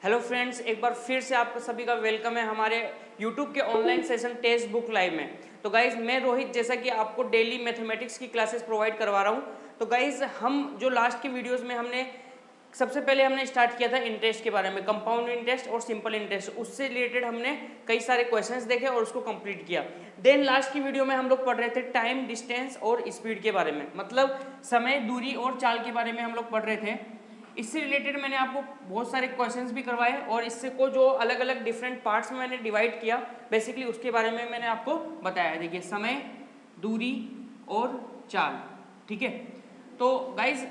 Hello friends, एक बार फिर से आपका सभी का वेलकम है हमारे यूट्यूब के online session text book live में। तो गाइज मैं रोहित, जैसा कि आपको डेली मैथमेटिक्स की क्लासेस प्रोवाइड करवा रहा हूँ। तो गाइज हम जो लास्ट के वीडियोस में हमने सबसे पहले हमने स्टार्ट किया था इंटरेस्ट के बारे में, कंपाउंड इंटरेस्ट और सिंपल इंटरेस्ट। उससे रिलेटेड हमने कई सारे क्वेश्चंस देखे और उसको कंप्लीट किया। देन लास्ट की वीडियो में हम लोग पढ़ रहे थे टाइम, डिस्टेंस और स्पीड के बारे में, मतलब समय, दूरी और चाल के बारे में हम लोग पढ़ रहे थे। इससे रिलेटेड मैंने आपको बहुत सारे क्वेश्चंस भी करवाए और इससे को जो अलग अलग डिफरेंट पार्ट्स में मैंने डिवाइड किया, बेसिकली उसके बारे में मैंने आपको बताया। देखिए, समय, दूरी और चाल, ठीक है। तो गाइज,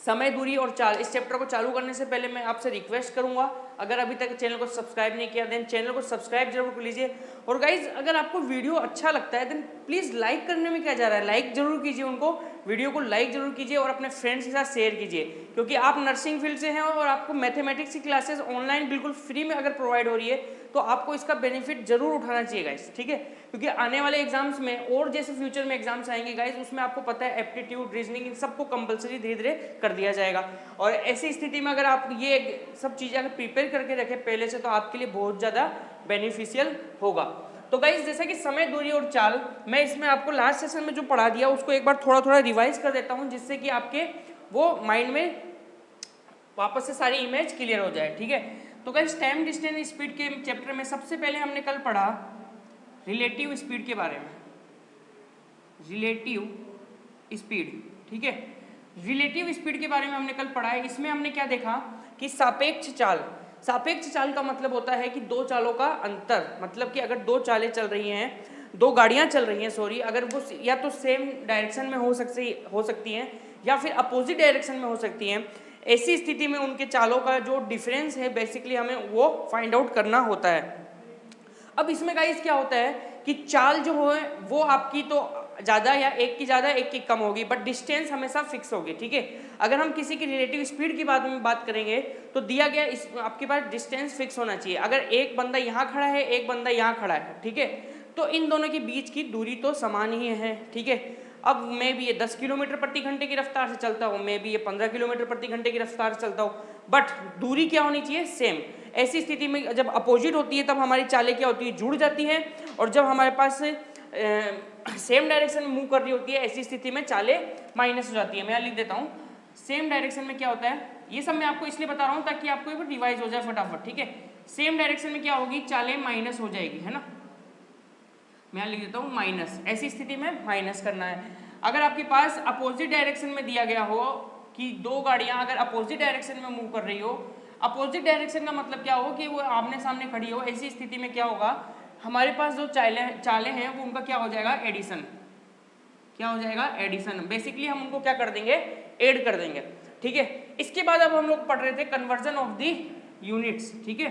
समय, दूरी और चाल, इस चैप्टर को चालू करने से पहले मैं आपसे रिक्वेस्ट करूंगा, अगर अभी तक चैनल को सब्सक्राइब नहीं किया देन चैनल को सब्सक्राइब जरूर कर लीजिए। और गाइज, अगर आपको वीडियो अच्छा लगता है देन प्लीज़ लाइक करने में क्या जा रहा है, लाइक जरूर कीजिए, उनको वीडियो को लाइक जरूर कीजिए और अपने फ्रेंड्स के साथ शेयर कीजिए। क्योंकि आप नर्सिंग फील्ड से हैं और आपको मैथमेटिक्स की क्लासेस ऑनलाइन बिल्कुल फ्री में अगर प्रोवाइड हो रही है तो आपको इसका बेनिफिट जरूर उठाना चाहिए गाइज, ठीक है। क्योंकि आने वाले एग्जाम्स में और जैसे फ्यूचर में एग्जाम्स आएंगे गाइज, उसमें आपको पता है एप्टीट्यूड, रीजनिंग, इन सबको कंपलसरी धीरे धीरे कर दिया जाएगा। और ऐसी स्थिति में अगर आप ये सब चीज़ें अगर प्रिपेयर करके रखें पहले से, तो आपके लिए बहुत ज़्यादा बेनिफिशियल होगा। तो गाइज, जैसे कि समय, दूरी और चाल, मैं इसमें आपको लास्ट सेशन में जो पढ़ा दिया उसको एक बार थोड़ा थोड़ा रिवाइज कर देता हूँ, जिससे कि आपके वो माइंड में वापस से सारी इमेज क्लियर हो जाए, ठीक है। तो गाइज, टाइम, डिस्टेंस, स्पीड के चैप्टर में सबसे पहले हमने कल पढ़ा रिलेटिव स्पीड के बारे में, रिलेटिव स्पीड, ठीक है। रिलेटिव स्पीड के बारे में हमने कल पढ़ा है। इसमें हमने क्या देखा कि सापेक्ष चाल, सापेक्ष चाल का मतलब होता है कि दो चालों का अंतर, मतलब कि अगर दो चालें चल रही हैं, दो गाड़ियां चल रही हैं, सॉरी, अगर वो या तो सेम डायरेक्शन में हो सकती हैं या फिर अपोजिट डायरेक्शन में हो सकती हैं, ऐसी स्थिति में उनके चालों का जो डिफरेंस है बेसिकली हमें वो फाइंड आउट करना होता है। अब इसमें गाइस क्या होता है कि चाल जो है वो आपकी तो ज़्यादा या एक की ज़्यादा एक की कम होगी, बट डिस्टेंस हमेशा फिक्स होगी, ठीक है। अगर हम किसी की रिलेटिव स्पीड की बात करेंगे तो दिया गया इस आपके पास डिस्टेंस फिक्स होना चाहिए। अगर एक बंदा यहाँ खड़ा है, एक बंदा यहाँ खड़ा है, ठीक है, तो इन दोनों के बीच की दूरी तो समान ही है, ठीक है। अब मैं भी ये 10 किलोमीटर प्रति घंटे की रफ्तार से चलता हूँ, मैं भी ये 15 किलोमीटर प्रति घंटे की रफ्तार से चलता हूँ, बट दूरी क्या होनी चाहिए, सेम। ऐसी स्थिति में जब अपोजिट होती है तब हमारी चालें क्या होती है, जुड़ जाती हैं। और जब हमारे पास सेम डायरेक्शन में मूव कर रही होती है, ऐसी स्थिति में चालें माइनस हो जाती है। मैं यहाँ लिख देता हूँ, सेम डायरेक्शन में क्या होता है, ये सब मैं आपको इसलिए बता रहा हूँ ताकि आपको एक रिवाइज हो जाए फटाफट, ठीक है। सेम डायरेक्शन में क्या होगी, चालें माइनस हो जाएगी, है ना। मैं यहाँ लिख देता हूँ माइनस, ऐसी स्थिति में माइनस करना है। अगर आपके पास अपोजिट डायरेक्शन में दिया गया हो कि दो गाड़ियाँ अगर अपोजिट डायरेक्शन में मूव कर रही हो, अपोजिट डायरेक्शन का मतलब क्या हो कि वो आमने सामने खड़ी हो, ऐसी स्थिति में क्या होगा, हमारे पास जो चालें हैं वो उनका क्या हो जाएगा, एडिशन, क्या हो जाएगा, एडिशन। बेसिकली हम उनको क्या कर देंगे, ऐड कर देंगे, ठीक है। इसके बाद अब हम लोग पढ़ रहे थे कन्वर्जन ऑफ द यूनिट्स, ठीक है,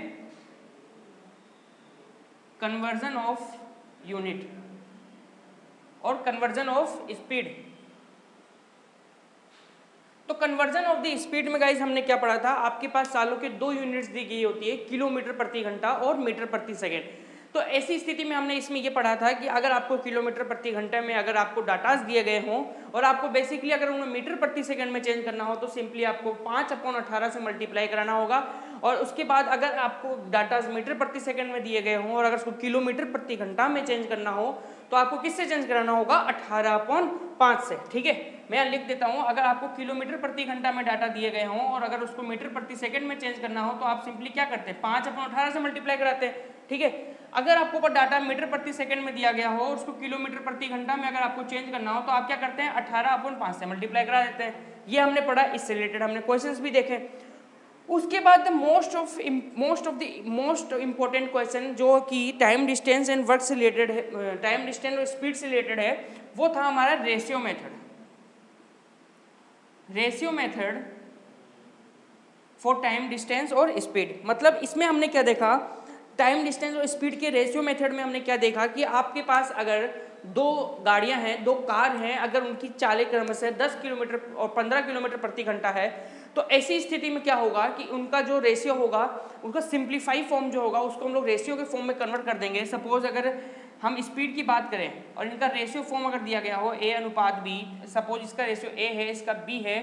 कन्वर्जन ऑफ यूनिट और कन्वर्जन ऑफ स्पीड। तो कन्वर्जन ऑफ द स्पीड में गाइज हमने क्या पढ़ा था, आपके पास चालों के दो यूनिट्स दी गई होती है, किलोमीटर प्रति घंटा और मीटर प्रति सेकेंड। तो ऐसी स्थिति में हमने इसमें ये पढ़ा था कि अगर आपको किलोमीटर प्रति घंटे में अगर आपको डाटाज दिए गए हों और आपको बेसिकली अगर उन्हें मीटर प्रति सेकंड में चेंज करना हो तो सिंपली आपको 5/18 से मल्टीप्लाई कराना होगा। और उसके बाद अगर आपको डाटाज मीटर प्रति सेकंड में दिए गए हों और अगर उसको किलोमीटर प्रति घंटा में चेंज करना हो तो आपको किससे चेंज कराना होगा, 18/5 से, ठीक है। मैं यहाँ लिख देता हूँ, अगर आपको किलोमीटर प्रति घंटा में डाटा दिए गए हों और अगर उसको मीटर प्रति सेकंड में चेंज करना हो तो आप सिंपली क्या करते हैं, 5/18 से मल्टीप्लाई कराते हैं, ठीक है। अगर आपको डाटा मीटर प्रति सेकंड में दिया गया हो और उसको किलोमीटर प्रति घंटा में अगर आपको चेंज करना हो तो आप क्या करते हैं, 18/5 से मल्टीप्लाई करा देते हैं। ये हमने पढ़ा, इससे रिलेटेड हमने क्वेश्चंस भी देखे। उसके बाद मोस्ट इंपॉर्टेंट क्वेश्चन जो कि टाइम, डिस्टेंस एंड वर्क से रिलेटेड है, टाइम, डिस्टेंस और स्पीड से रिलेटेड है, वो था हमारा ratio method, ratio method for time, distance और स्पीड। मतलब इसमें हमने क्या देखा, टाइम, डिस्टेंस और स्पीड के रेशियो मेथड में हमने क्या देखा कि आपके पास अगर दो गाड़ियां हैं, दो कार हैं, अगर उनकी चालें क्रमशः 10 किलोमीटर और 15 किलोमीटर प्रति घंटा है तो ऐसी स्थिति में क्या होगा कि उनका जो रेशियो होगा, उनका सिंप्लीफाई फॉर्म जो होगा उसको हम लोग रेशियो के फॉर्म में कन्वर्ट कर देंगे। सपोज अगर हम स्पीड की बात करें और इनका रेशियो फॉर्म अगर दिया गया हो A/B, सपोज इसका रेशियो A है, इसका B है,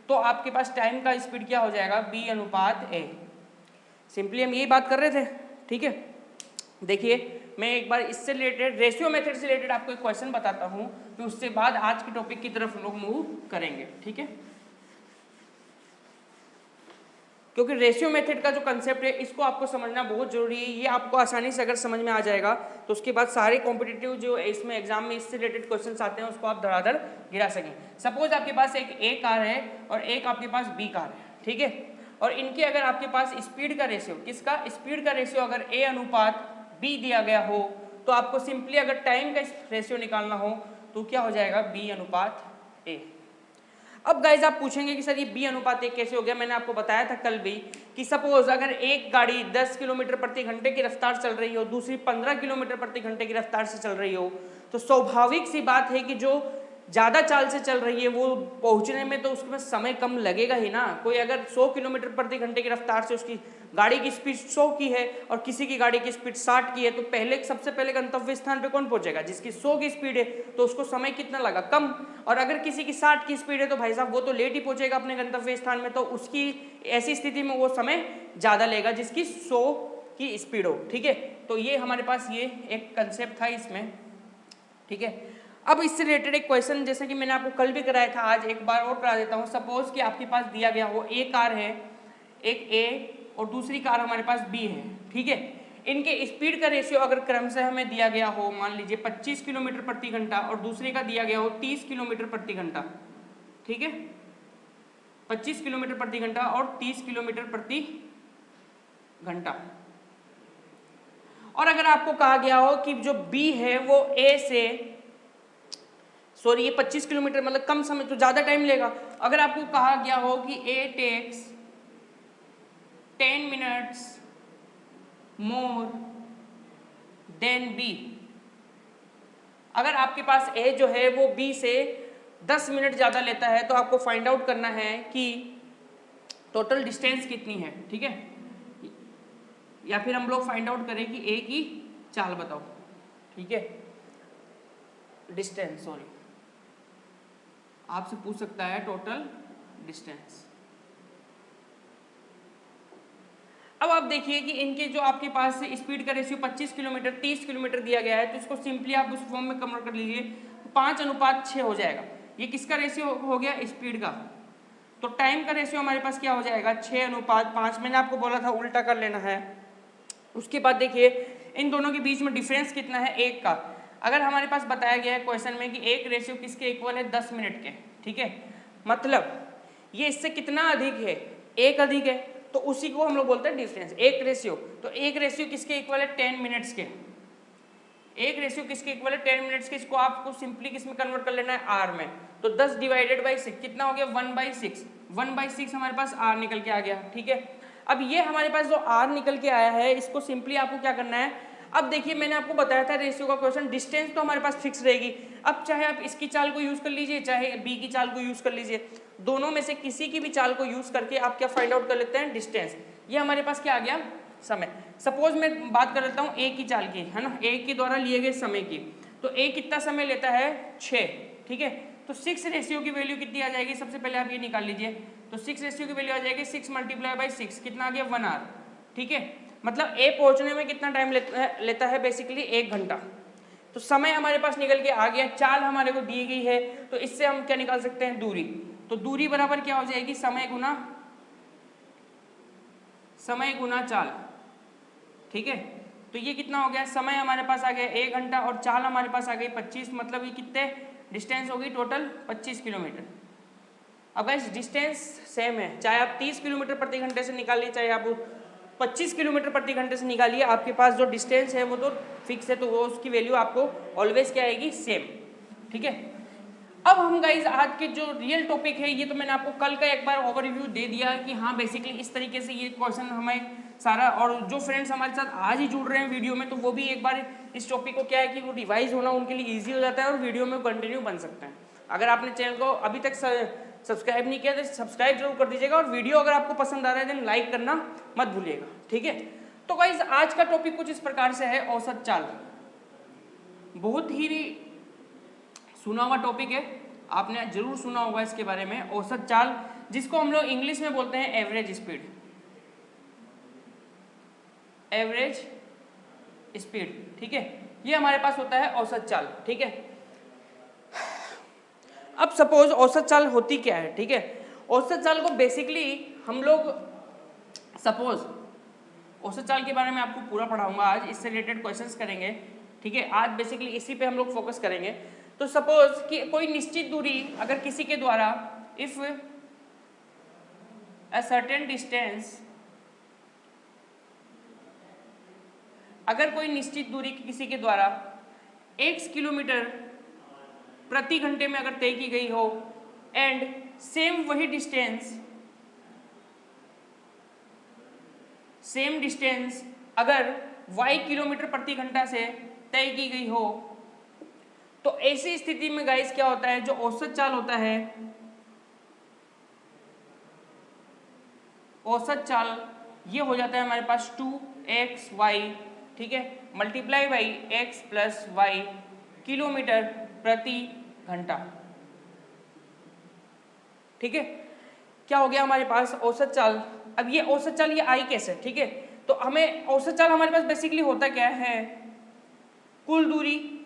तो आपके पास टाइम का स्पीड क्या हो जाएगा, B/A, सिंपली हम यही बात कर रहे थे, ठीक है। देखिए मैं एक बार इससे रिलेटेड रेशियो मेथड से रिलेटेड आपको एक क्वेश्चन बताता हूँ, फिर उसके बाद आज के टॉपिक की तरफ हम लोग मूव करेंगे, ठीक है। क्योंकि रेशियो मेथड का जो कंसेप्ट है इसको आपको समझना बहुत जरूरी है। ये आपको आसानी से अगर समझ में आ जाएगा तो उसके बाद सारे कॉम्पिटिटिव जो इसमें एग्जाम में इससे रिलेटेड क्वेश्चन आते हैं उसको आप धड़ाधड़ गिरा सकें। सपोज आपके पास एक ए कार है और एक आपके पास बी कार है, ठीक है, और इनके अगर आपके पास स्पीड का रेशियो, किसका स्पीड का रेशियो अगर ए अनुपात बी दिया गया हो तो आपको सिंपली अगर टाइम का रेशियो निकालना हो तो क्या हो जाएगा, बी अनुपात ए। अब गाइज आप पूछेंगे कि सर ये बी अनुपात एक कैसे हो गया। मैंने आपको बताया था कल भी कि सपोज अगर एक गाड़ी 10 किलोमीटर प्रति घंटे की रफ्तार चल रही हो, दूसरी 15 किलोमीटर प्रति घंटे की रफ्तार से चल रही हो, तो स्वाभाविक सी बात है कि जो ज़्यादा चाल से चल रही है वो पहुंचने में तो उसके पास समय कम लगेगा ही ना। कोई अगर 100 किलोमीटर प्रति घंटे की रफ्तार से उसकी गाड़ी की स्पीड 100 की है और किसी की गाड़ी की स्पीड 60 की है, तो पहले सबसे पहले गंतव्य स्थान पे कौन पहुंचेगा, जिसकी 100 की स्पीड है, तो उसको समय कितना लगा, कम। और अगर किसी की 60 की स्पीड है तो भाई साहब वो तो लेट ही पहुंचेगा अपने गंतव्य स्थान में, तो उसकी ऐसी स्थिति में वो समय ज़्यादा लेगा जिसकी 100 की स्पीड हो, ठीक है। तो ये हमारे पास ये एक कंसेप्ट था इसमें, ठीक है। अब इससे रिलेटेड एक क्वेश्चन जैसे कि मैंने आपको कल भी कराया था, आज एक बार और करा देता हूँ। सपोज कि आपके पास दिया गया हो ए कार है, एक ए और दूसरी कार हमारे पास बी है, ठीक है। इनके स्पीड का रेशियो अगर क्रमशः हमें दिया गया हो, मान लीजिए 25 किलोमीटर प्रति घंटा और दूसरे का दिया गया हो 30 किलोमीटर प्रति घंटा, ठीक है, 25 किलोमीटर प्रति घंटा और 30 किलोमीटर प्रति घंटा। और अगर आपको कहा गया हो कि जो बी है वो ए से, सॉरी ये 25 किलोमीटर मतलब कम समय तो ज़्यादा टाइम लेगा। अगर आपको कहा गया हो कि A takes 10 minutes more than B, अगर आपके पास ए जो है वो बी से 10 मिनट ज़्यादा लेता है तो आपको फाइंड आउट करना है कि टोटल डिस्टेंस कितनी है, ठीक है। या फिर हम लोग फाइंड आउट करें कि ए की चाल बताओ, ठीक है, डिस्टेंस, सॉरी आपसे पूछ सकता है टोटल डिस्टेंस। अब आप देखिए कि इनके जो आपके पास स्पीड का रेशियो 25 किलोमीटर 30 किलोमीटर दिया गया है, तो इसको सिंपली आप उस फॉर्म में कन्वर्ट कर लीजिए, 5:6 हो जाएगा। ये किसका रेशियो हो गया, स्पीड का। तो टाइम का रेशियो हमारे पास क्या हो जाएगा, 6:5। मैंने आपको बोला था उल्टा कर लेना है। उसके बाद देखिए इन दोनों के बीच में डिफरेंस कितना है, 1 का। अगर हमारे पास बताया गया है क्वेश्चन में कि एक रेशियो किसके इक्वल है, 10 मिनट के, ठीक है, मतलब ये इससे कितना अधिक है, 1 अधिक है, तो उसी को हम लोग बोलते हैं डिफरेंस, एक रेशियो। तो एक रेशियो किसके इक्वल है, 10 मिनट्स के। एक रेशियो किसके इक्वल है, 10 मिनट्स के। इसको आपको सिंपली किस में कन्वर्ट कर लेना है, आर में। तो 10 डिवाइडेड बाई 6 कितना हो गया, 1/6। 1/6 हमारे पास आर निकल के आ गया, ठीक है। अब ये हमारे पास जो आर निकल के आया है इसको सिंपली आपको क्या करना है, अब देखिए मैंने आपको बताया था रेशियो का क्वेश्चन, डिस्टेंस तो हमारे पास फिक्स रहेगी। अब चाहे आप इसकी चाल को यूज कर लीजिए चाहे बी की चाल को यूज कर लीजिए, दोनों में से किसी की भी चाल को यूज करके आप क्या फाइंड आउट कर लेते हैं, डिस्टेंस। ये हमारे पास क्या आ गया, समय। सपोज मैं बात कर लेता हूँ ए की चाल की, है ना, ए के द्वारा लिए गए समय की। तो ए कितना समय लेता है, 6, ठीक है। तो 6 रेशियो की वैल्यू कितनी आ जाएगी, सबसे पहले आप ये निकाल लीजिए। तो 6 रेशियो की वैल्यू आ जाएगी 6 × 6 कितना आ गया, 1 आवर, ठीक है। मतलब ए पहुंचने में कितना टाइम लेता है बेसिकली 1 घंटा। तो समय हमारे पास निकल के आ गया। चाल हमारे को दी गई है तो इससे हम क्या निकाल सकते हैं, दूरी। तो दूरी बराबर क्या हो जाएगी, समय गुना चाल, ठीक है। तो ये कितना हो गया, समय हमारे पास आ गया 1 घंटा और चाल हमारे पास आ गई 25, मतलब ये कितने डिस्टेंस होगी टोटल, 25 किलोमीटर। अब गाइस डिस्टेंस सेम है, चाहे आप 30 किलोमीटर प्रति घंटे से निकालिए चाहे आप 25 किलोमीटर प्रति घंटे से निकालिए, आपके पास जो डिस्टेंस है वो तो फिक्स है, तो वो उसकी वैल्यू आपको ऑलवेज क्या आएगी, सेम, ठीक है। अब हम गाइज आज के जो रियल टॉपिक है, ये तो मैंने आपको कल का एक बार ओवरव्यू दे दिया कि हाँ बेसिकली इस तरीके से ये क्वेश्चन हमें सारा, और जो फ्रेंड्स हमारे साथ आज ही जुड़ रहे हैं वीडियो में, तो वो भी एक बार इस टॉपिक को क्या है कि वो रिवाइज होना उनके लिए ईजी हो जाता है और वीडियो में कंटिन्यू बन सकते हैं। अगर आपने चैनल को अभी तक सब्सक्राइब नहीं किया तो सब्सक्राइब जरूर कर दीजिएगा, और वीडियो अगर आपको पसंद आ रहा है देन लाइक करना मत भूलिएगा, ठीक है। तो गाइज आज का टॉपिक कुछ इस प्रकार से है, औसत चाल। बहुत ही सुना हुआ टॉपिक है, आपने जरूर सुना होगा इसके बारे में, औसत चाल, जिसको हम लोग इंग्लिश में बोलते हैं एवरेज स्पीड। एवरेज स्पीड, ठीक है, ये हमारे पास होता है औसत चाल, ठीक है। अब सपोज औसत चाल होती क्या है, ठीक है। औसत चाल को बेसिकली हम लोग सपोज औसत चाल के बारे में आपको पूरा पढ़ाऊंगा आज, इससे रिलेटेड क्वेश्चंस करेंगे, ठीक है। आज बेसिकली इसी पे हम लोग फोकस करेंगे। तो सपोज कि कोई निश्चित दूरी अगर किसी के द्वारा इफ a certain distance, अगर कोई निश्चित दूरी किसी के द्वारा x किलोमीटर प्रति घंटे में अगर तय की गई हो एंड सेम वही डिस्टेंस अगर y किलोमीटर प्रति घंटा से तय की गई हो, तो ऐसी स्थिति में गाइस क्या होता है, जो औसत चाल होता है, औसत चाल ये हो जाता है हमारे पास 2xy, ठीक है, multiply by x plus Y kilometre प्रति घंटा, ठीक है। क्या हो गया हमारे पास औसत चाल। अब ये औसत चाल ये आई कैसे, ठीक है। तो हमें औसत चाल हमारे पास बेसिकली होता क्या है, कुल दूरी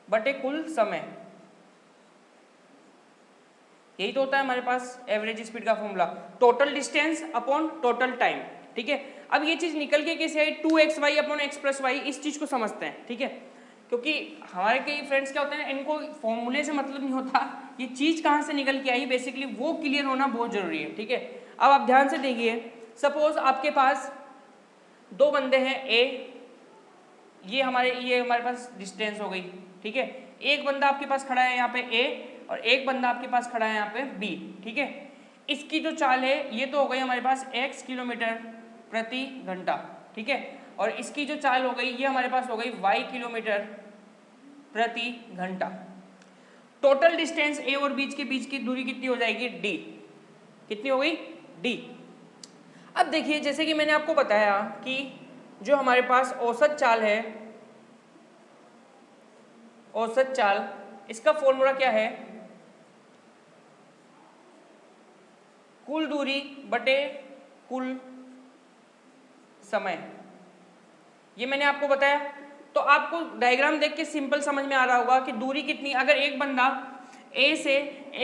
बटे कुल समय, यही तो होता है हमारे पास एवरेज स्पीड का formula, total distance upon total time, ठीक है। अब ये चीज निकल के कैसे आई, 2xy upon x plus Y, इस चीज को समझते हैं, ठीक है। क्योंकि हमारे कई फ्रेंड्स क्या होते हैं, इनको फॉर्मूले से मतलब नहीं होता, ये चीज कहाँ से निकल के आई बेसिकली वो क्लियर होना बहुत जरूरी है, ठीक है। अब आप ध्यान से देखिए, सपोज आपके पास दो बंदे हैं ए, ये हमारे पास डिस्टेंस हो गई, ठीक है। एक बंदा आपके पास खड़ा है यहाँ पे ए और एक बंदा आपके पास खड़ा है यहाँ पे बी, ठीक है। इसकी जो चाल है ये तो हो गई हमारे पास x किलोमीटर प्रति घंटा, ठीक है, और इसकी जो चाल हो गई ये हमारे पास हो गई y किलोमीटर प्रति घंटा। टोटल डिस्टेंस ए और बीच के बीच की दूरी कितनी हो जाएगी, d, कितनी हो गई, d। अब देखिए जैसे कि मैंने आपको बताया कि जो हमारे पास औसत चाल है, औसत चाल, इसका फॉर्मूला क्या है, कुल दूरी बटे कुल समय, ये मैंने आपको बताया। तो आपको डायग्राम देख के सिंपल समझ में आ रहा होगा कि दूरी कितनी, अगर एक बंदा ए से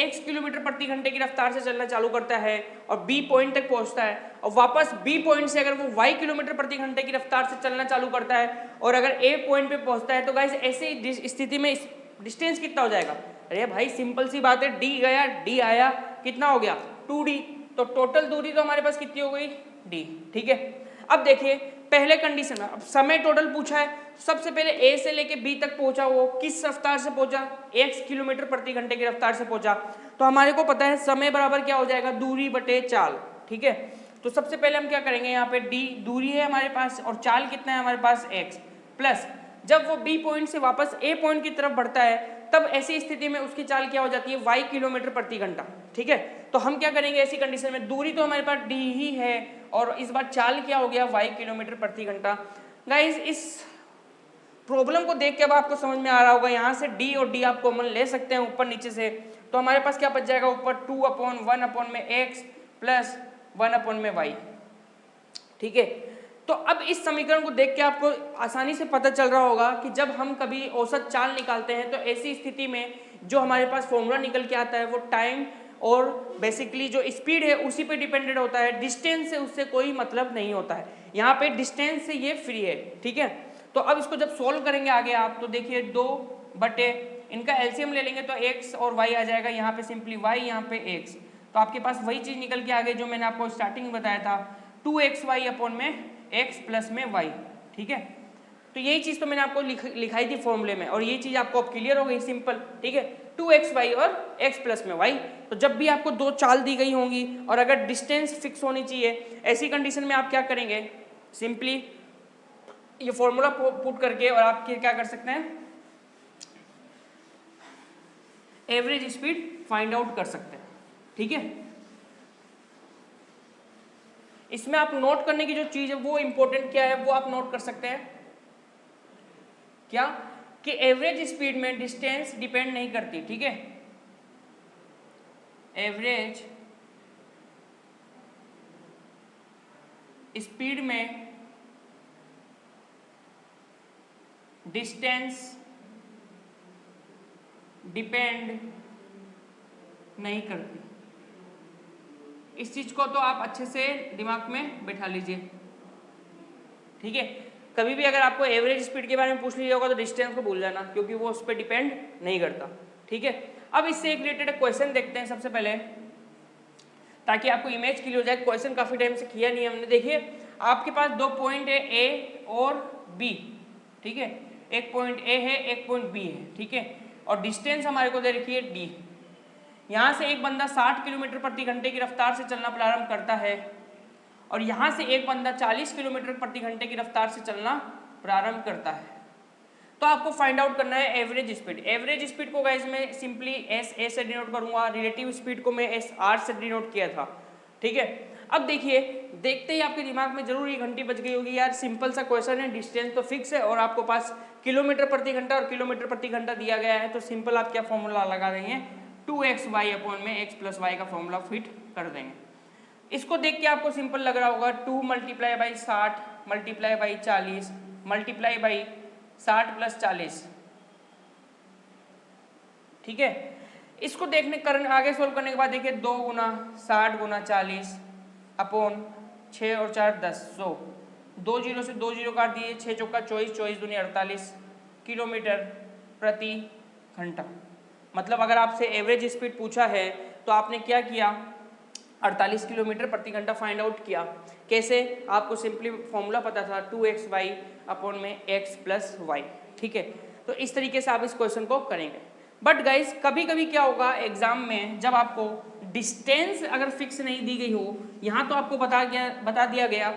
x किलोमीटर प्रति घंटे की रफ्तार से चलना चालू करता है और बी पॉइंट तक पहुंचता है और वापस बी पॉइंट से अगर वो y किलोमीटर प्रति घंटे की रफ्तार से चलना चालू करता है और अगर ए पॉइंट पे पहुंचता है, तो गाइस ऐसे स्थिति में डिस्टेंस कितना हो जाएगा, अरे भाई सिंपल सी बात है, डी गया डी आया, कितना हो गया 2d, तो टोटल दूरी तो हमारे पास कितनी हो गई d, ठीक है। अब देखिए पहले कंडीशन में, अब समय टोटल पूछा है, सबसे पहले ए से लेके बी तक पहुंचा, वो किस रफ्तार से पहुंचा, x किलोमीटर प्रति घंटे की रफ्तार से पहुंचा, तो हमारे को पता है समय बराबर क्या हो जाएगा, दूरी बटे चाल, ठीक है। तो सबसे पहले हम क्या करेंगे, यहाँ पे d दूरी है हमारे पास और चाल कितना है हमारे पास x, प्लस जब वो बी पॉइंट से वापस ए पॉइंट की तरफ बढ़ता है तब ऐसी स्थिति में उसकी चाल क्या हो जाती है, y किलोमीटर प्रति घंटा, ठीक है। तो हम क्या करेंगे ऐसी कंडीशन में, दूरी तो हमारे पास d ही है और इस बार चाल क्या हो गया, y किलोमीटर प्रति घंटा। गाइस इस प्रॉब्लम को देख के अब आपको समझ में आ रहा होगा, यहाँ से d और d आप कॉमन ले सकते हैं ऊपर नीचे से, तो हमारे पास क्या बच जाएगा, ऊपर 2/1 में x प्लस 1 में y, ठीक है। तो अब इस समीकरण को देख के आपको आसानी से पता चल रहा होगा कि जब हम कभी औसत चाल निकालते हैं तो ऐसी स्थिति में जो हमारे पास फॉर्मूला निकल के आता है वो टाइम और बेसिकली जो स्पीड है उसी पे डिपेंडेंट होता है, डिस्टेंस से उससे कोई मतलब नहीं होता है, यहाँ पे डिस्टेंस से ये फ्री है, ठीक है। तो अब इसको जब सोल्व करेंगे आगे आप, तो देखिए 2 बटे इनका एलसीएम ले लेंगे तो x और y आ जाएगा, यहाँ पे सिंपली y, यहाँ पे x, तो आपके पास वही चीज निकल के आ गई जो मैंने आपको स्टार्टिंग में बताया था, 2xy अपॉन में x प्लस में y, ठीक है। तो यही चीज तो मैंने आपको लिखाई थी फॉर्मूले में और ये चीज आपको अब क्लियर हो गई, सिंपल, ठीक है, 2xy और x प्लस में y। तो जब भी आपको दो चाल दी गई होंगी और अगर डिस्टेंस फिक्स होनी चाहिए, ऐसी कंडीशन में आप क्या करेंगे, सिंपली ये फॉर्मूला पुट करके और आप क्या कर सकते हैं, एवरेज स्पीड फाइंड आउट कर सकते हैं, ठीक है। इसमें आप नोट करने की जो चीज है वो इंपॉर्टेंट क्या है वो आप नोट कर सकते हैं, क्या कि एवरेज स्पीड में डिस्टेंस डिपेंड नहीं करती, ठीक है, एवरेज स्पीड में डिस्टेंस डिपेंड नहीं करती। इस चीज को तो आप अच्छे से दिमाग में बैठा लीजिए, ठीक है। कभी भी अगर आपको एवरेज स्पीड के बारे में पूछ लिया होगा तो डिस्टेंस को भूल जाना, क्योंकि वो उस पर डिपेंड नहीं करता, ठीक है। अब इससे एक रिलेटेड क्वेश्चन देखते हैं सबसे पहले, ताकि आपको इमेज क्लियर हो जाए। क्वेश्चन काफी टाइम से किया नहीं हमने। देखिए आपके पास दो पॉइंट है ए और बी, ठीक है। एक पॉइंट ए है, एक पॉइंट बी है, ठीक है। और डिस्टेंस हमारे को दे रखी है डी। यहाँ से एक बंदा 60 किलोमीटर प्रति घंटे की रफ्तार से चलना प्रारंभ करता है और यहाँ से एक बंदा 40 किलोमीटर प्रति घंटे की रफ्तार से चलना प्रारंभ करता है। तो आपको फाइंड आउट करना है एवरेज स्पीड। एवरेज स्पीड को गाइस मैं सिंपली एस ए से डिनोट करूंगा, रिलेटिव स्पीड को मैं एस आर से डिनोट किया था, ठीक है। अब देखिए, देखते ही आपके दिमाग में जरूर ये घंटी बज गई होगी, यार सिंपल सा क्वेश्चन है, डिस्टेंस तो फिक्स है और आपको पास किलोमीटर प्रति घंटा और किलोमीटर प्रति घंटा दिया गया है, तो सिंपल आप क्या फॉर्मूला लगा देंगे, 2xy अपॉन में x प्लस वाई का फॉर्मूला फिट कर देंगे। इसको देख के आपको सिंपल लग रहा होगा, 2 multiply by 60 multiply by 40 multiply by 60 plus 40, ठीक है। इसको देखने करने आगे सोल्व करने के बाद देखिए 2 गुना 60 गुना 40 अपॉन 6 और 4 10, 100, 2 जीरो से 2 जीरो काट दिए, 6 चौका 24, 24 दूनी 48 किलोमीटर प्रति घंटा। मतलब अगर आपसे एवरेज स्पीड पूछा है तो आपने क्या किया, 48 किलोमीटर प्रति घंटा फाइंड आउट किया। कैसे, आपको सिंपली फॉर्मूला पता था 2xy अपॉन में x प्लस वाई, ठीक है। तो इस तरीके से आप इस क्वेश्चन को करेंगे। बट गाइस कभी कभी क्या होगा एग्जाम में, जब आपको डिस्टेंस अगर फिक्स नहीं दी गई हो, यहाँ तो आपको बता दिया गया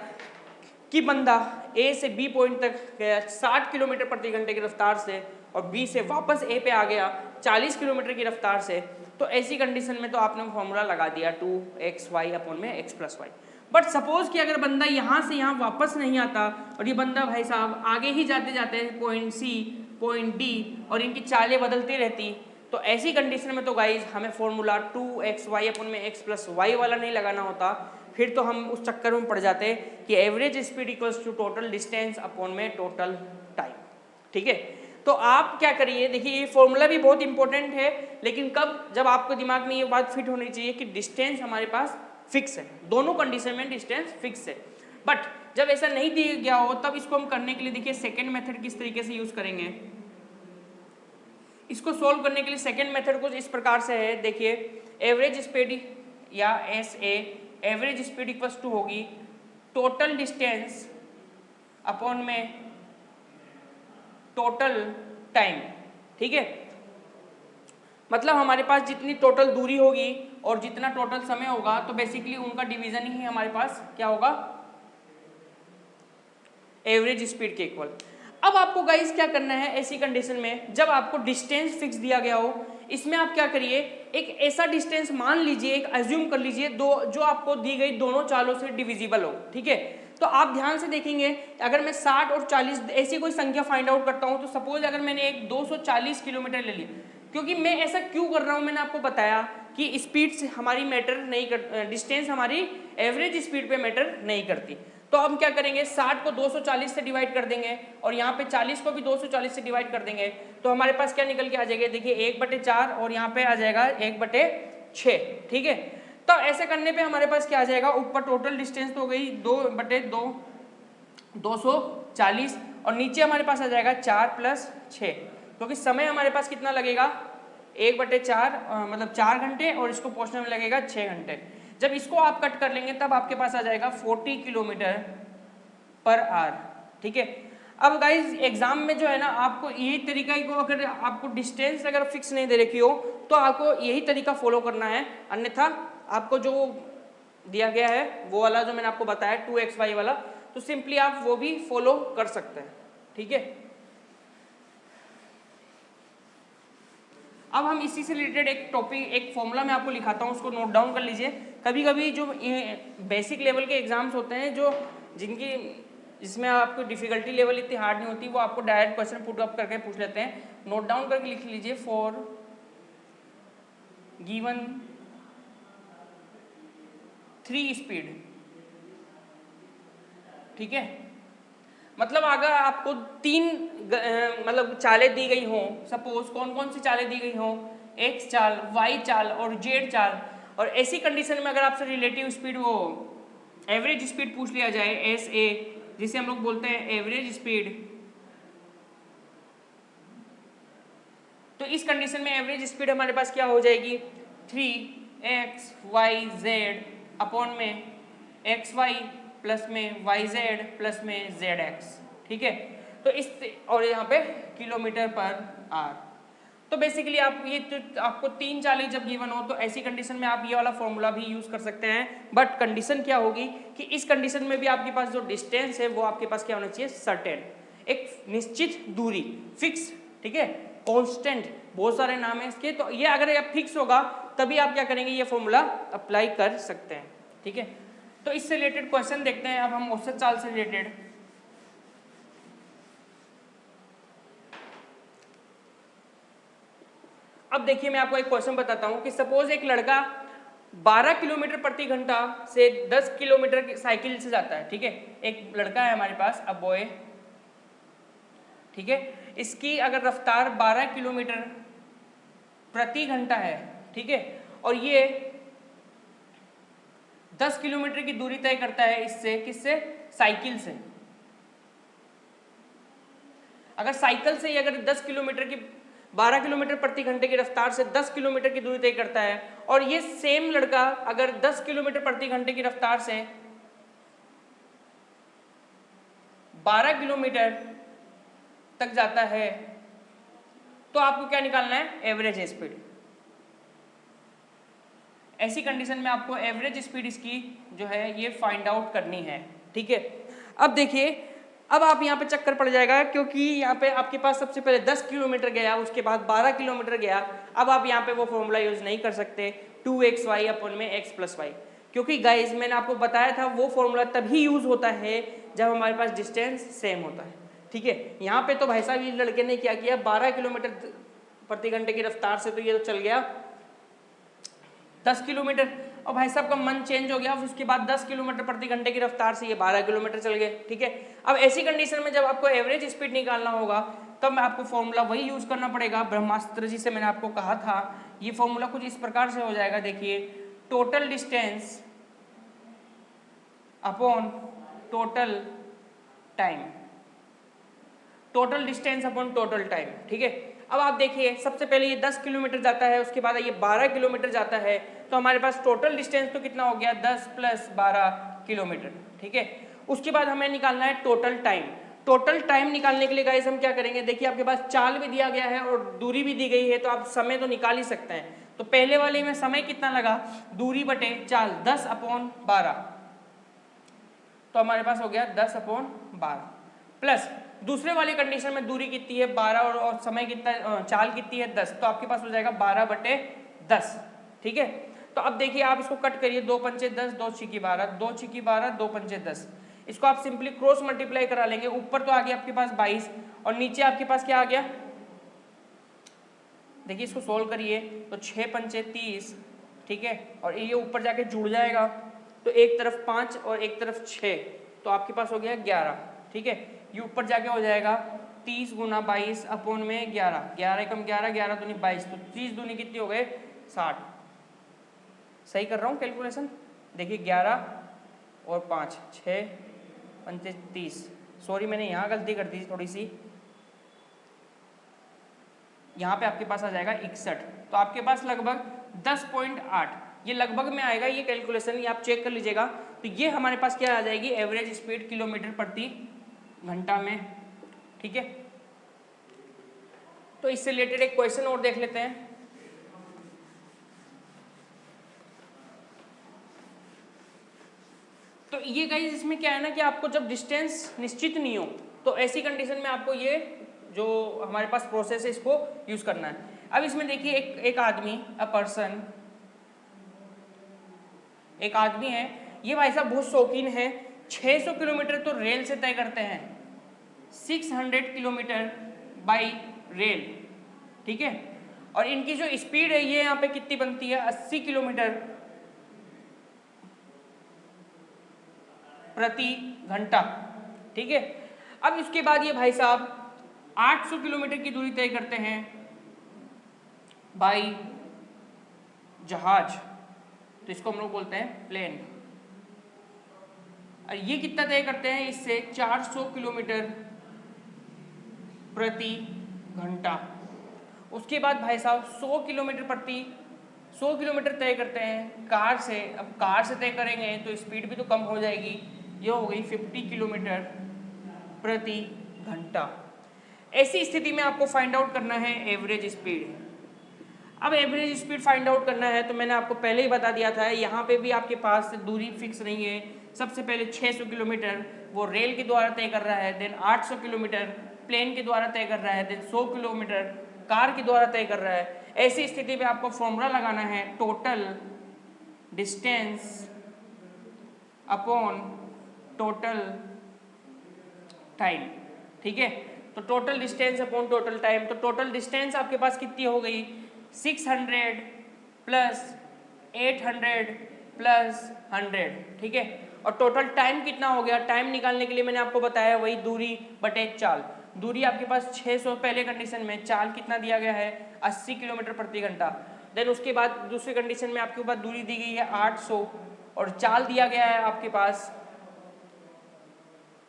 कि बंदा ए से बी पॉइंट तक गया 60 किलोमीटर प्रति घंटे की रफ्तार से और बी से वापस ए पे आ गया 40 किलोमीटर की रफ्तार से, तो ऐसी कंडीशन में तो आपने फॉर्मूला लगा दिया 2xy अपॉन में x plus Y. But suppose कि अगर बंदा यहाँ से यहाँ वापस नहीं आता और ये बंदा भाई साहब आगे ही जाते जाते पॉइंट सी पॉइंट डी और इनकी चालें बदलती रहती, तो ऐसी कंडीशन में तो गाइज हमें फॉर्मूला 2xy अपॉन में x प्लस वाई वाला नहीं लगाना होता। फिर तो हम उस चक्कर में पड़ जाते कि average speed equals to total distance upon में टोटल टाइम, ठीक है। तो आप क्या करिए, देखिए ये फॉर्मूला भी बहुत इंपॉर्टेंट है, लेकिन कब, जब आपको दिमाग में ये बात फिट होनी चाहिए कि डिस्टेंस हमारे पास फिक्स है, दोनों कंडीशन में डिस्टेंस फिक्स है। बट जब ऐसा नहीं दिया गया हो तब इसको हम करने के लिए देखिए सेकेंड मेथड किस तरीके से यूज करेंगे। इसको सोल्व करने के लिए सेकेंड मेथड कुछ इस प्रकार से है, देखिए एवरेज स्पीड या S A average speed equals to होगी टोटल डिस्टेंस अपॉन में टोटल टाइम, ठीक है। मतलब हमारे पास जितनी टोटल दूरी होगी और जितना टोटल समय होगा तो बेसिकली उनका डिवीजन ही हमारे पास क्या होगा, एवरेज स्पीड के इक्वल। अब आपको गाइस क्या करना है ऐसी कंडीशन में, जब आपको डिस्टेंस फिक्स दिया गया हो, इसमें आप क्या करिए, एक ऐसा डिस्टेंस मान लीजिए, एक अज्यूम कर लीजिए दो जो आपको दी गई दोनों चालों से डिविजिबल हो, ठीक है। तो आप ध्यान से देखेंगे, अगर मैं 60 और 40 ऐसी कोई संख्या फाइंड आउट करता हूं, तो सपोज अगर मैंने एक 240 किलोमीटर ले ली, क्योंकि मैं ऐसा क्यों कर रहा हूं, मैंने आपको बताया कि स्पीड से हमारी मैटर नहीं कर, डिस्टेंस हमारी एवरेज स्पीड पे मैटर नहीं करती। तो हम क्या करेंगे, 60 को 240 से डिवाइड कर देंगे और यहाँ पे 40 को भी 240 से डिवाइड कर देंगे, तो हमारे पास क्या निकल के आ जाएगा, देखिए 1/4 और यहाँ पे आ जाएगा 1/6, ठीक है। तो ऐसे करने पे हमारे पास क्या आ जाएगा, ऊपर टोटल डिस्टेंस तो हो गई 2/2 240 और नीचे हमारे पास आ जाएगा 4 + 6, क्योंकि समय हमारे पास कितना लगेगा 1/4 मतलब 4 घंटे और इसको पहुंचने में लगेगा 6 घंटे। जब इसको आप कट कर लेंगे तब आपके पास आ जाएगा 40 किलोमीटर पर आवर, ठीक है। अब गाइज एग्जाम में जो है ना, आपको यही तरीका को, अगर आपको डिस्टेंस अगर फिक्स नहीं दे रखी हो तो आपको यही तरीका फॉलो करना है, अन्यथा आपको जो दिया गया है वो वाला जो मैंने आपको बताया 2xy वाला, तो सिंपली आप वो भी फॉलो कर सकते हैं, ठीक है। अब हम इसी से रिलेटेड एक टॉपिक, एक फॉर्मूला मैं आपको लिखाता हूँ, उसको नोट डाउन कर लीजिए। कभी कभी जो बेसिक लेवल के एग्जाम्स होते हैं, जो जिसमें आपको डिफिकल्टी लेवल इतनी हार्ड नहीं होती, वो आपको डायरेक्ट क्वेश्चन पुट अप करके पूछ लेते हैं। नोट डाउन करके लिख लीजिए, फॉर गिवन 3 स्पीड, ठीक है। मतलब अगर आपको 3 मतलब चालें दी गई हों, सपोज कौन कौन सी चालें दी गई हों, एक्स चाल, वाई चाल और जेड चाल, और ऐसी कंडीशन में अगर आपसे रिलेटिव स्पीड वो एवरेज स्पीड पूछ लिया जाए, एस ए, जिसे हम लोग बोलते हैं एवरेज स्पीड, तो इस कंडीशन में एवरेज स्पीड हमारे पास क्या हो जाएगी, 3xyz अपॉन में xy प्लस में yz प्लस में zx, ठीक है। तो इस, और यहाँ पे किलोमीटर पर आवर। तो बेसिकली आप ये तो आपको 3 चालें जब गिवन हो तो ऐसी कंडीशन में आप ये वाला फॉर्मूला भी यूज कर सकते हैं, बट कंडीशन क्या होगी कि इस कंडीशन में भी आपके पास जो डिस्टेंस है वो आपके पास क्या होना चाहिए, सर्टेन, एक निश्चित दूरी, फिक्स, ठीक है, कांस्टेंट, बहुत सारे नाम है इसके। तो ये अगर आप फिक्स होगा तभी आप क्या करेंगे, ये फॉर्मूला अप्लाई कर सकते हैं, ठीक है। तो इससे रिलेटेड क्वेश्चन देखते हैं अब हम औसत चाल से रिलेटेड। अब देखिए मैं आपको एक क्वेश्चन बताता हूं कि सपोज एक लड़का 12 किलोमीटर प्रति घंटा से 10 किलोमीटर साइकिल से जाता है, ठीक है। एक लड़का है हमारे पास, अ बॉय, ठीक है। इसकी अगर रफ्तार 12 किलोमीटर प्रति घंटा है, ठीक है, और ये 10 किलोमीटर की दूरी तय करता है इससे, किससे, साइकिल से। अगर साइकिल से अगर 10 किलोमीटर की 12 किलोमीटर प्रति घंटे की रफ्तार से 10 किलोमीटर की दूरी तय करता है, और ये सेम लड़का अगर 10 किलोमीटर प्रति घंटे की रफ्तार से 12 किलोमीटर तक जाता है, तो आपको क्या निकालना है, एवरेज स्पीड। ऐसी कंडीशन में आपको एवरेज स्पीड इसकी जो है ये फाइंड आउट करनी है, ठीक है। अब देखिए, अब आप यहाँ पे चक्कर पड़ जाएगा क्योंकि यहाँ पे आपके पास सबसे पहले 10 किलोमीटर गया, उसके बाद 12 किलोमीटर गया। अब आप यहाँ पे वो फॉर्मूला यूज नहीं कर सकते 2xy अपन में x प्लस वाई, क्योंकि गाइज मैंने आपको बताया था वो फॉर्मूला तभी यूज होता है जब हमारे पास डिस्टेंस सेम होता है, ठीक है। यहाँ पे तो भाई साहब ये लड़के ने क्या किया, 12 किलोमीटर प्रति घंटे की रफ्तार से तो ये तो चल गया 10 किलोमीटर, और भाई साहब का मन चेंज हो गया, उसके बाद 10 किलोमीटर प्रति घंटे की रफ्तार से ये 12 किलोमीटर चल गए, ठीक है। अब ऐसी कंडीशन में जब आपको एवरेज स्पीड निकालना होगा तब मैं आपको फॉर्मूला वही यूज करना पड़ेगा, ब्रह्मास्त्र जी से मैंने आपको कहा था। ये फॉर्मूला कुछ इस प्रकार से हो जाएगा, देखिए, total distance upon total time, total distance upon total time, ठीक है। अब आप देखिए सबसे पहले ये 10 किलोमीटर जाता है, उसके बाद ये 12 किलोमीटर जाता है, तो हमारे पास टोटल डिस्टेंस तो कितना हो गया, 10 प्लस 12 किलोमीटर, ठीक है। उसके बाद हमें निकालना है टोटल टाइम। टोटल टाइम निकालने के लिए गाइस हम क्या करेंगे, देखिए आपके पास चाल भी दिया गया है और दूरी भी दी गई है, तो आप समय तो निकाल ही सकते हैं। तो पहले वाले में समय कितना लगा, दूरी बटे चाल, 10 अपॉन 12, तो हमारे पास हो गया 10 अपॉन 12, प्लस दूसरे वाली कंडीशन में दूरी कितनी है 12 और समय कितना, चाल कितनी है 10, तो आपके पास हो जाएगा 12 बटे 10, ठीक है। तो अब देखिए आप इसको कट करिए, 2 पंचे 10, 2 छिकी 12, 2 छिकी 12, 2 पंचे 10, इसको आप सिंपली क्रॉस मल्टीप्लाई करा लेंगे। ऊपर तो आ गया आपके पास 22 और नीचे आपके पास क्या आ गया, देखिए इसको सोल्व करिए तो 6 पंचे 30, ठीक है, और ये ऊपर जाके जुड़ जाएगा, तो एक तरफ 5 और एक तरफ 6, तो आपके पास हो गया 11, ठीक है। ये ऊपर जाके हो जाएगा 30 गुना 22 अपॉन में 11, 11 एकम 11, 11 दूनी 22, तो 30 दूनी कितनी हो गए 60। सही कर रहा हूँ कैलकुलेशन, देखिए 11 और 5, 6 पंचे 30, सॉरी मैंने यहाँ गलती कर दी थोड़ी सी, यहाँ पे आपके पास आ जाएगा 61, तो आपके पास लगभग 10.8, ये लगभग में आएगा ये कैलकुलेशन, ये आप चेक कर लीजिएगा। तो ये हमारे पास क्या आ जाएगी, एवरेज स्पीड किलोमीटर प्रति घंटा में, ठीक है। तो इससे रिलेटेड एक क्वेश्चन और देख लेते हैं। तो ये गाइस इसमें क्या है ना कि आपको जब डिस्टेंस निश्चित नहीं हो तो ऐसी कंडीशन में आपको ये जो हमारे पास प्रोसेस है इसको यूज करना है। अब इसमें देखिए एक आदमी, अ पर्सन, एक आदमी है, ये भाई साहब बहुत शौकीन है, 600 किलोमीटर तो रेल से तय करते हैं, 600 किलोमीटर बाई रेल, ठीक है। और इनकी जो स्पीड है ये यहाँ पे कितनी बनती है, 80 किलोमीटर प्रति घंटा। ठीक है, अब इसके बाद ये भाई साहब 800 किलोमीटर की दूरी तय करते हैं बाई जहाज, तो इसको हम लोग बोलते हैं प्लेन। और ये कितना तय करते हैं इससे 400 किलोमीटर प्रति घंटा। उसके बाद भाई साहब 100 किलोमीटर तय करते हैं कार से। अब कार से तय करेंगे तो स्पीड भी तो कम हो जाएगी, ये हो गई 50 किलोमीटर प्रति घंटा। ऐसी स्थिति में आपको फाइंड आउट करना है एवरेज स्पीड। अब एवरेज स्पीड फाइंड आउट करना है तो मैंने आपको पहले ही बता दिया था, यहाँ पे भी आपके पास दूरी फिक्स नहीं है। सबसे पहले 600 किलोमीटर वो रेल के द्वारा तय कर रहा है, देन 800 किलोमीटर प्लेन के द्वारा तय कर रहा है, देन 100 किलोमीटर कार के द्वारा तय कर रहा है। ऐसी स्थिति में आपको फॉर्मूला लगाना है total distance upon total time. ठीक है, तो total distance upon total time, तो टोटल डिस्टेंस आपके पास कितनी हो गई 600 प्लस 800 प्लस 100। ठीक है, और टोटल टाइम कितना हो गया, टाइम निकालने के लिए मैंने आपको बताया वही दूरी बटे चाल। दूरी आपके पास 600 पहले कंडीशन में, चाल कितना दिया गया है 80 किलोमीटर प्रति घंटा। देन उसके बाद दूसरी कंडीशन में आपके पास दूरी दी गई है 800 और चाल दिया गया है आपके पास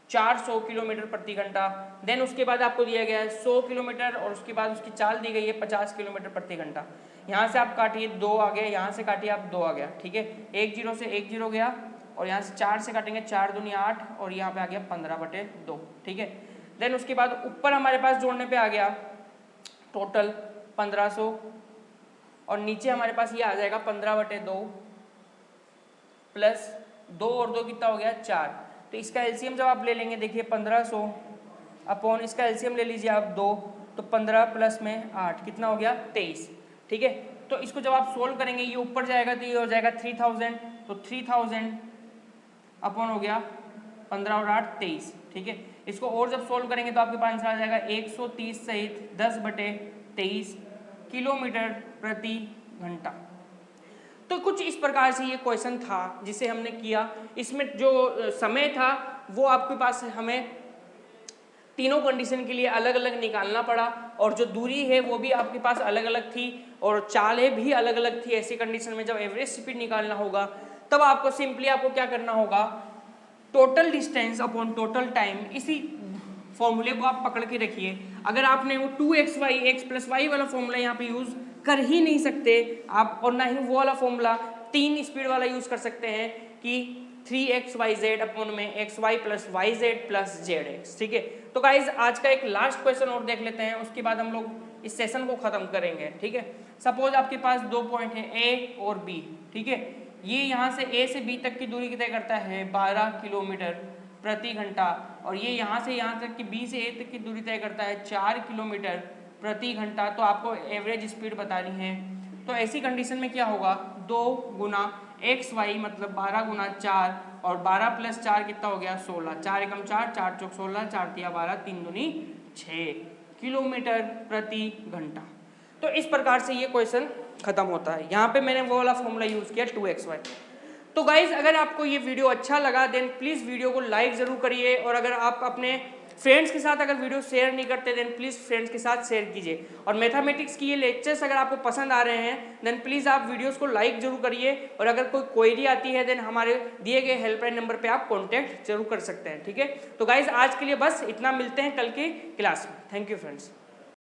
400 किलोमीटर प्रति घंटा। देन उसके बाद आपको दिया गया है 100 किलोमीटर और उसके बाद उसकी चाल दी गई है 50 किलोमीटर प्रति घंटा। यहाँ से आप काटिए 2 आ गए, यहाँ से काटिए आप 2 आ गया। ठीक है, 1 0 से 1 0 गया और यहाँ से 4 से काटेंगे 4 दूनी 8 और यहाँ पे आ गया 15/2। ठीक है, देन उसके बाद ऊपर हमारे पास जोड़ने पे आ गया टोटल 1500 और नीचे हमारे पास ये आ जाएगा 15/2 प्लस 2 और 2 कितना हो गया 4। तो इसका एलसीएम जब आप ले लेंगे, देखिए 1500 अपॉन इसका एलसीएम ले लीजिए आप 2, तो 15 प्लस में 8 कितना हो गया 23। ठीक है, तो इसको जब आप सोल्व करेंगे ये ऊपर जाएगा तो ये हो जाएगा 3000, तो 3000 अपॉन हो गया 15 और 8 23। ठीक है, इसको और जब सोल्व करेंगे तो आपके पास आंसर आ जाएगा 130 सहित 10/23 किलोमीटर प्रति घंटा। तो कुछ इस प्रकार से ये क्वेश्चन था जिसे हमने किया। इसमें जो समय था वो आपके पास हमें तीनों कंडीशन के लिए अलग अलग निकालना पड़ा और जो दूरी है वो भी आपके पास अलग अलग थी और चालें भी अलग अलग थी। ऐसी कंडीशन में जब एवरेज स्पीड निकालना होगा तब आपको सिंपली आपको क्या करना होगा, total distance upon total time, इसी फॉर्मूले को आप पकड़ के रखिए। अगर आपने वो 2xy x + y वाला फॉर्मूला यहाँ पे यूज कर ही नहीं सकते आप, और ना ही वो वाला फॉर्मूला 3 स्पीड वाला यूज कर सकते हैं कि 3xyz अपॉन में xy + yz + zx। ठीक है, तो गाइज आज का एक लास्ट क्वेश्चन और देख लेते हैं, उसके बाद हम लोग इस सेशन को खत्म करेंगे। ठीक है, सपोज आपके पास 2 पॉइंट है A और B। ठीक है, ये यहाँ से A से B तक की दूरी तय करता है 12 किलोमीटर प्रति घंटा और ये यहाँ से यहाँ तक की B से A तक की दूरी तय करता है 4 किलोमीटर प्रति घंटा। तो आपको एवरेज स्पीड बतानी है। तो ऐसी कंडीशन में क्या होगा, 2 गुना xy मतलब 12 गुना 4 और 12 + 4 कितना हो गया 16, 4 एकम 4, 4 चौक 16, 4 तिया 12, 3 दूनी 6 किलोमीटर प्रति घंटा। तो इस प्रकार से ये क्वेश्चन खत्म होता है। यहाँ पे मैंने वो वाला फॉर्मूला यूज किया 2xy। तो गाइज अगर आपको ये वीडियो अच्छा लगा देन प्लीज़ वीडियो को लाइक ज़रूर करिए और अगर आप अपने फ्रेंड्स के साथ अगर वीडियो शेयर नहीं करते देन प्लीज़ फ्रेंड्स के साथ शेयर कीजिए। और मैथमेटिक्स की ये लेक्चर्स अगर आपको पसंद आ रहे हैं देन प्लीज़ आप वीडियोस को लाइक जरूर करिए और अगर कोई क्वेरी आती है देन हमारे दिए गए हेल्पलाइन नंबर पे आप कॉन्टैक्ट जरूर कर सकते हैं। ठीक है, तो गाइज आज के लिए बस इतना, मिलते हैं कल की क्लास में। Thank you friends.